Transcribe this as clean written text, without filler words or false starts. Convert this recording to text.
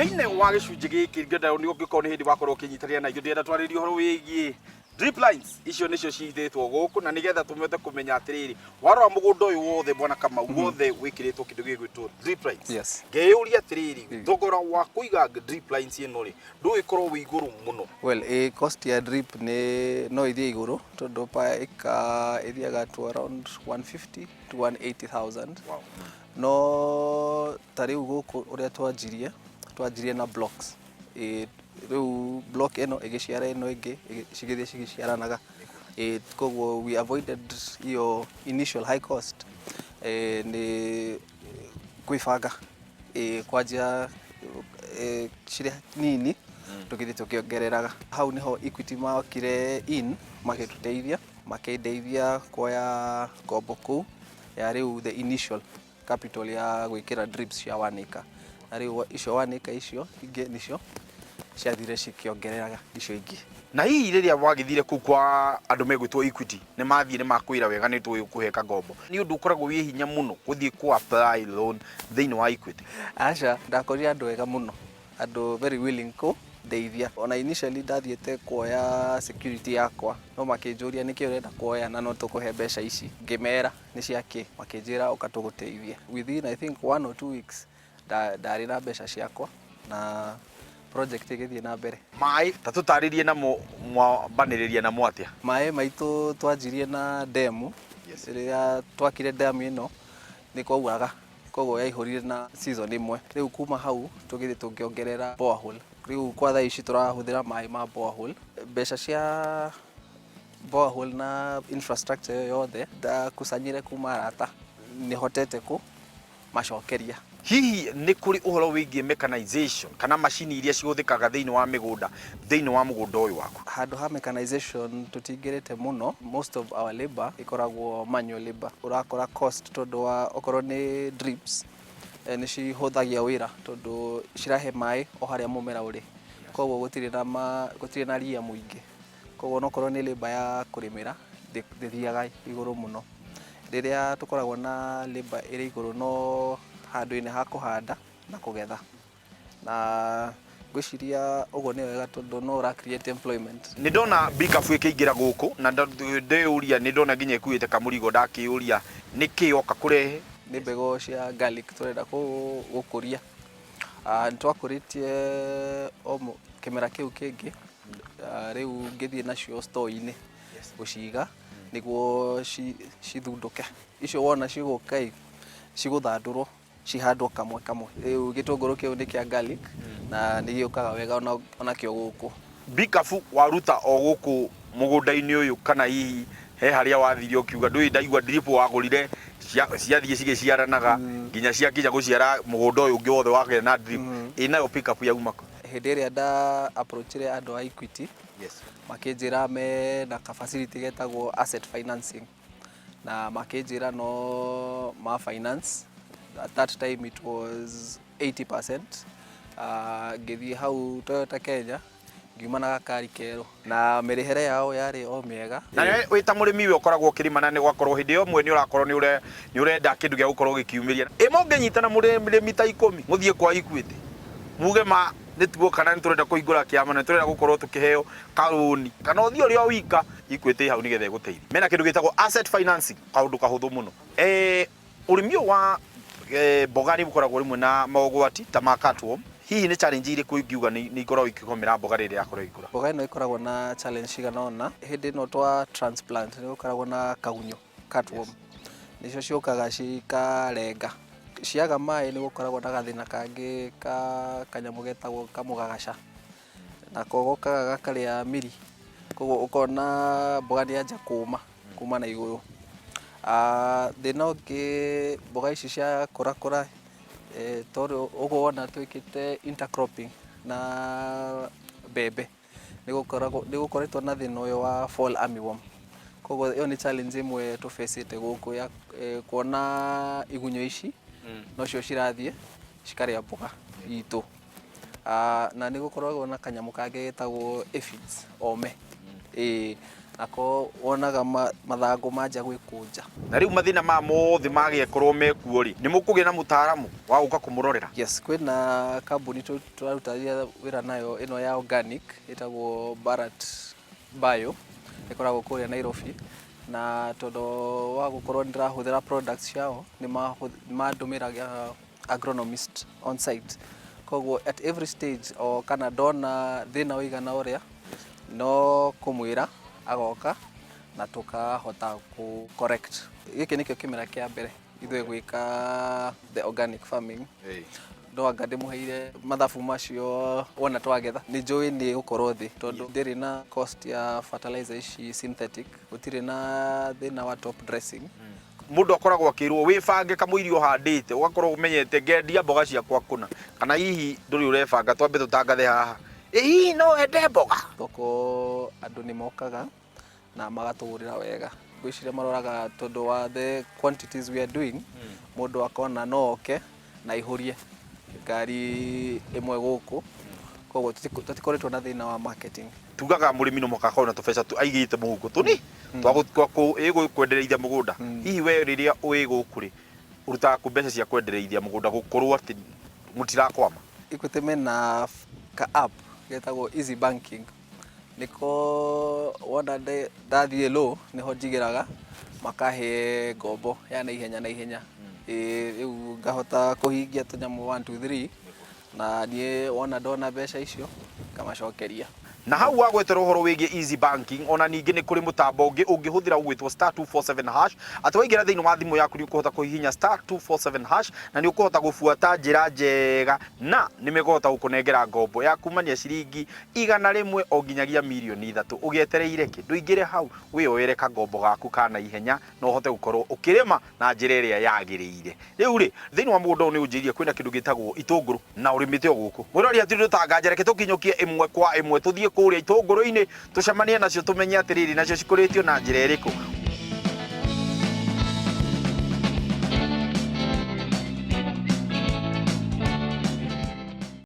Thĩinĩ wa gĩcunjĩ gĩkĩ ngenda nĩ ũngĩkorwo nĩ hĩndĩ wakorwo ũkĩnyitanĩra na ithuĩ ndĩrenda twarĩrie ũhoro wĩgiĩ drip lines icio nĩcio cithĩtwo gũkũ na nĩgetha tũmete kũmenya atĩrĩrĩ warora mũgũnda ũyũ wothe bwana Kamau wothe wĩkĩrĩtwo kĩndũ gĩgwĩtwo drip lines ngeyũria atĩrĩrĩ thogora wa kũiga drip lines ĩno rĩ ndũgĩkorwo wĩ igũrũ mũno? Well, cost ya drip no ĩthiĩ igũrũ tondũ per acre ĩthiaga to around 150 to 180,000. Wow. No ta rĩu gũkũ ũrĩa twanjirie na blocks. Rĩu block ĩno ĩgĩciara ĩno ĩngĩ cigĩthiĩ cigĩciaranaga. Koguo we avoided your initial high cost nĩ kwĩbanga kwanjia cirĩ nini tũgĩthiĩ tũkĩongereraga. Hau nĩho Equity makire in magĩtũteithia makĩndeithia kuoya ngombo kũu ya rĩu the initial capital ya gwĩkĩra drips cia 1 acre. Na rĩu icio 1 acre icio ingĩ nicio ciathire cikĩongereraga icio ingĩ. Na hihi rĩrĩa wagĩthire kũu kwa andũ megwĩtwo Equity nĩ mathiĩ nĩ makwĩra wega nĩ tũgũkũheka ngombo nĩ ũndũ ũkoragwo wĩ hinya mũno gũthiĩ ku apply loan thĩinĩ wa Equity? Aca ndakorire andũ wega mũno, andũ very willing kũndeithia. Ona initially ndathiĩte kuoya security yakwa no makĩnjũria nĩkĩ ũrenda kuoya na no tũkũhe mbeca ici, ngĩmera nĩ ciakĩ, makĩnjĩra ũka tũgũteithie. Within I think 1 or 2 weeks ndarĩ na mbeca ciakwa na project ĩgĩthiĩ na mbere. Maaĩ ta tũtarĩrie namo mwabanĩrĩria namo atĩa? Maaĩ maitũ twanjirie na demu. Rĩrĩa twakire demu ĩno nĩ kwauraga koguo yaihũrire na season ĩmwe. Rĩu kuma hau tũgĩthiĩ tũkĩongerera borehole. Rĩu kwa thaa ici tũrahũthĩra maaĩ ma borehole. Mbeca cia borehole na infrastructure yothe ndakusanyire kuma arata nĩ hotete kũmacokeria. Hihi nĩ kũrĩ ũhoro wĩgiĩ mechanization kana macini iria cihũthĩkaga thĩinĩ wa mĩgũnda thĩinĩ wa mũgũnda ũyũ waku? Handũ ha mechanization tũtingĩrĩte mũno. Most of our labor ĩkoragwo manual labor. Ũrakora cost tondũ wa okorwo nĩ drips nĩ cihũthagia wĩra tondũ cirahe maaĩ o harĩa mũmera ũrĩ. Koguo gũtirĩ na ria mũingĩ. Koguo onokorwo nĩ labor ya kũrĩmĩra ndĩthiaga igũrũ mũno. Rĩrĩa tũkoragwo na labor ĩrĩ igũrũ no handũ-inĩ ha kũhanda na kũgetha. Na ngwĩciria ũguo nĩ wega tondũ no ũra create employment. Nĩ ndona mbikabu ĩkĩingĩra gũkũ na ndĩũria nĩ ndona nginya ĩkuĩte kamũrigo ndakĩũria nĩkĩ oka kũrehe? Nĩ mbegũ cia garlic tũrenda gũkũria. Nĩ twakũrĩtie kĩmera kĩu kĩngĩ rĩu ngĩthiĩ nacio store-inĩ gũciga nĩguo cithundũke. Icio wona cigũka cigũthandũrwo cihandwo kamwe kamwe. Rĩu gĩtũngũrũ kĩu nĩ kĩa garlic na nĩ gĩũkaga wega ona kĩo gũkũ. Mbikabu waruta o gũkũ mũgũnda-inĩ ũyũ kana hihi he harĩa wathire ũkiuga ndũĩ ndaigua drip wagũrire ciathiĩ cigĩciaranaga nginya ciakinya gũciara mũgũnda ũyũ ũngĩ wothe wagĩa na drip ĩnayo pickup yauma kũ? Hĩndĩ ĩrĩa nda approachire andũ a Equity makĩnjĩra me na facility getagwo asset financing na makĩnjĩra no ma finance. At that time it was 80%. Ngĩthiĩ hau Toyota Kenya ngiuma na gakari kerũ na mĩrĩhĩre yao yarĩ o mĩega. Na wĩ ta mũrĩmi we ũkoragwo ũkĩrĩma na nĩ gwakorwo hĩndĩ ĩmwe nĩ ũrakorwo nĩ ũrenda kĩndũ gĩa gũkorwo gĩkiumĩria. Mũngĩnyitana mũrĩmi ta 10 mũthiĩ kwa Equity muge ma nĩtuo kana nĩ tũrenda kũhingũra kĩama na tũrenda gũkorwo tũkĩheo karũni kana ũthiĩ ũrĩa wika Equity hau nĩgetha ĩgũteithie. Mena kĩndũ gĩtagwo asset financing, kaũndũ kahũthũ mũno. Ũrĩmi ũyũ wa mboga nĩ ũkoragwo rĩmwe na mogwati ta ma cutworm. Hihi nĩ challenge irĩkũ ingiuga nĩ ikoragwo ikĩgomera mboga rĩrĩa yakorwo igĩkũra? Mboga ĩno ĩkoragwo na challenge cigana ũna. Hĩndĩ ĩno twa transplant nĩ gũkoragwo na kagunyũ cutworm. Nĩcio ciũkaga cikarenga. Ciaga maaĩ nĩ gũkoragwo na gathĩna kangĩ kanyamũ getagwo kamũgagaca. Nako gokaga gakarĩa mĩri. Koguo ũkona mboga nĩ yanja kuma na igũrũ. Thĩna ũngĩ mboga ici cia kũrakũra tondũ ũguo wona twĩkĩte intercropping na mbembe nĩ gũkoretwo na thĩna ũyũ wa fall armyworm. Koguo ĩyo nĩ challenge ĩmwe tũfacĩte gũkũ ya kuona igunyũ ici nocio cirathiĩ cikarĩa mboga itũ. Na nĩ gũkoragwo na kanyamũ kangĩ getagwo aphids ome. ako wonaga mathangũ manja gwĩkũnja. Na rĩu mathĩna ma mothe magĩkorwo mekuo rĩ, nĩ mũkũgĩa na mũtaaramu wa gũka kũmũrorera? Yes, kwĩna kambuni tũrarutithia wĩra nayo ĩno ya organic ĩtagwo Barat Bio, ĩkoragwo kũrĩa Nairobi, na tondũ wa gũkorwo ndĩrahũthĩra products ciao nĩ mandũmĩraga agronomist on site. Koguo at every stage o kana ndona thĩna ũigana ũrĩa no kũmwĩra agoka na tũkahota ku correct. Gĩkĩ nĩkĩo kĩmera kĩa mbere ithuĩ gwĩka the organic farming. Ndo anga ndĩmũheire mathabu macio wona twagetha nĩ njũĩ nĩ gũkorwo thĩ tondũ ndĩrĩ na cost ya fertilizer ici synthetic, gũtirĩ na thĩna wa top dressing. Mũndũ akoragwo akĩrwo wĩbange kamũirio handĩte ũgakorwo ũmenyete ngendia mboga ciakwa kũna, kana hihi ndũrĩ ũrebanga twambe tũtangathe haha hihi no wende mboga. Thoko andũ nĩ mokaga na magatũgũrĩra wega, ngwĩciria maroraga tondũ wa the quantities we are doing, mũndũ akona no oke na ihũrie ngari ĩmwe gũkũ, koguo tũtikoretwo na thĩna wa marketing. Tugaga mũrĩmi no mũkakorwo na tũbeca aigĩte mũhuko tũni twagũkwendereithia mũgũnda. Hihi we rĩrĩa ũĩ gũkũ rĩ, ũrutaga kũ mbeca cia kwendereithia mũgũnda gũkorwo atĩ mũtirakwama? Equity mena ka app getagwo easy banking, niko wona ndathiĩ low niho njigĩraga makahe ngombo ya na ihenya. Rĩu ngahota kũhingia tũnyamũ 1 2 3 na niĩ wona ndona mbeca icio ngamacokeria. Na hau wagweterwo ũhoro wĩgiĩ easy banking, ona ningĩ nĩ kũrĩ mũtambo ũngĩ ũngĩhũthĩra ũgwĩtwo *247# atĩ waingĩra thĩinĩ wa thimũ yaku nĩ ũkũhota kũhihinya *247# na nĩ ũkũhota gũbuata njĩra njega na nĩ megũhota gũkũnengera ngombo ya kumania ciringi 100 o nginyagia mirioni 3 ũgĩetereire kĩ? Ndũingĩre hau wĩyoere kangombo gaku kana ihenya na ũhote gũkorwo ũkĩrĩma na njĩra ĩrĩa yagĩrĩire. Rĩu rĩ, thĩinĩ wa mũgũnda ũyũ nĩ ũnjĩirie kwĩna kĩndũ gĩtagwo itũngũrũ na ũrĩmĩte o gũkũ. Mwĩrori atĩ tũtanga reke tũkinyũkie ĩmwe kwa ĩmwe tũthiĩ kũrĩa itũngũrũ-inĩ tũcemanie nacio tũmenye atĩrĩrĩ nacio cikũrĩtio na njĩra ĩrĩkũ.